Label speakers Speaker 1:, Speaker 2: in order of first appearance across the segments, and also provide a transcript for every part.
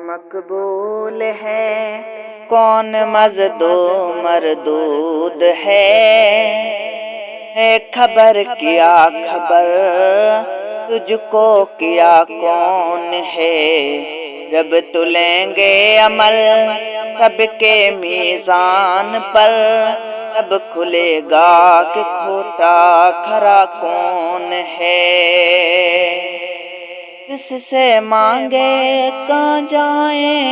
Speaker 1: مقبول ہے، کون مزدو مردود ہے خبر کیا خبر تجھ کو کیا کون ہے، جب تلیں گے عمل سب کے میزان پر، تب کھلے گا کہ کھوٹا کھرا کون ہے۔ کس سے مانگے کہاں جائیں،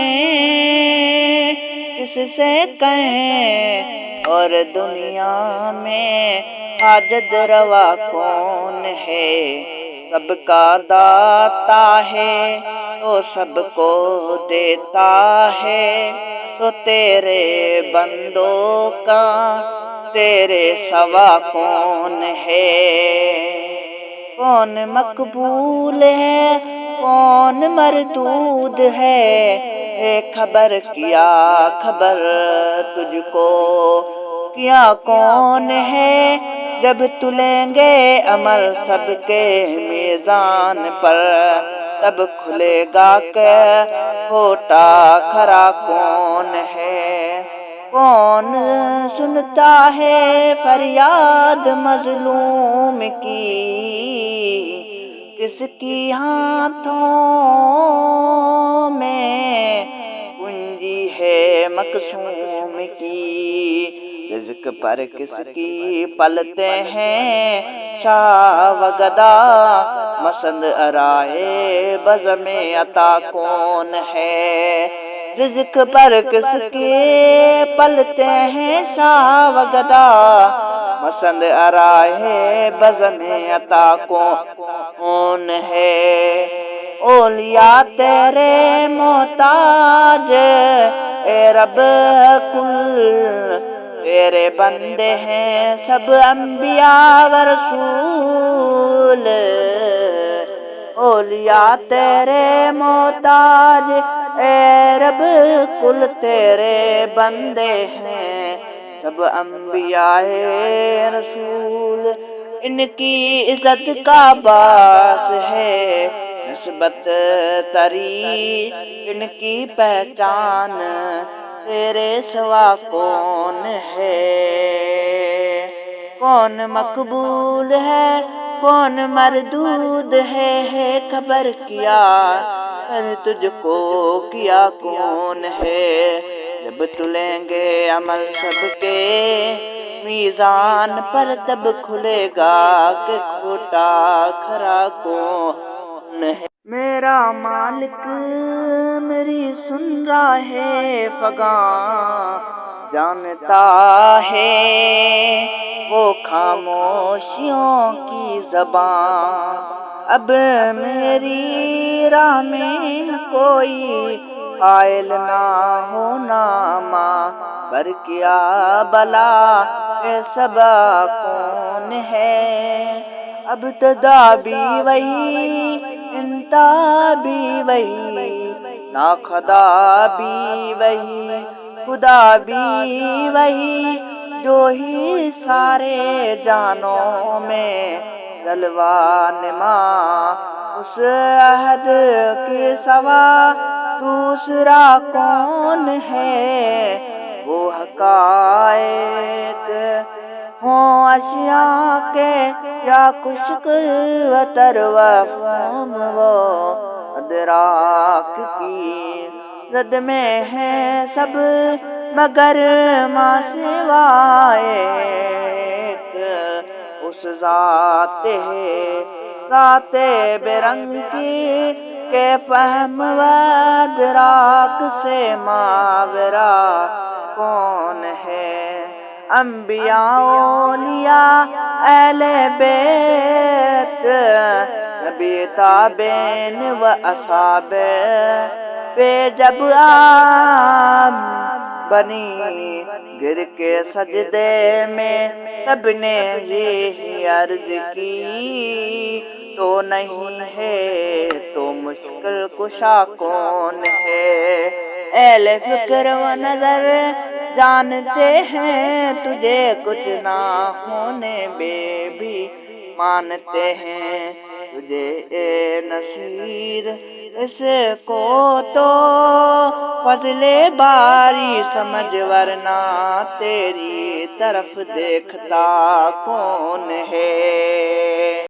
Speaker 1: کس سے کہیں اور دنیا میں حاجت روا کون ہے، سب کا داتا ہے تو سب کو دیتا ہے، تو تیرے بندوں کا تیرے سوا کون ہے، کون مقبول ہے کون مردود ہے، اے خبر کیا خبر تجھ کو کیا کون ہے، جب تلیں گے عمل سب کے میزان پر، تب کھلے گا کہ کھوٹا کھرا کون ہے، کون سنتا ہے فریاد مظلوم کی، کس کی ہاتھوں میں کنجی ہے مقسوم کی، رزق پر کس کی پلتے ہیں شاہ و گدا، مسند ارائے بزم عطا کون ہے، رزق پر کس کے پلتے ہیں شاہ و گدا، مسند ارائے بزم عطا کون ہے، اولیاء تیرے محتاج اے رب کل تیرے بندے ہیں سب انبیاء و رسول، اولیاء تیرے محتاج اے رب کل تیرے بندے ہیں سب انبیاء رسول، ان کی عزت کا باعث ہے نسبت تری، ان کی پہچان تیرے سوا کون ہے، کون مقبول ہے کون مردود ہے خبر کیا تجھ کو کیا کون ہے، جب تلیں گے عمل سب کے میزان پر، تب کھلے گا کہ کھوٹا کھرا کون ہے، میرا مالک میری سن رہا ہے فغاں جانتا ہے، وہ خاموشیوں کی زبان، اب میری راہ میں کوئی قائل نہ ہونا ماں، پر کیا بلا اے صبا کون ہے، ابتدا بھی وہی انتہا بھی وہی، ناخدا بھی وہی خدا بھی وہی، جو ہی سارے جانوں میں جلوہ نما، اس احد کے سوا دوسرا کون ہے، وہ حقائق ہوں اشیاء کے یا خشک و تر و فہم و ادراک کی زد میں ہیں سب، مگر ماں سوائے ایک اس ذات ہے، ذات بے رنگ کی کہ فہم و ادراک سے ماورا کون ہے، انبیاء اولیاء اہل بیت نبی تابعین و اصحاب پہ جب عام بنی گر کے سجدے میں سب نے یہی عرض کی، تو نہیں ہے تو مشکل کشا کون ہے، اہل فکر و نظر جانتے ہیں تجھے کچھ نہ ہونے میں بھی مانتے ہیں تجھے اے نصیر اس کو تو فضل باری سمجھ، ورنہ تیری طرف دیکھتا کون ہے؟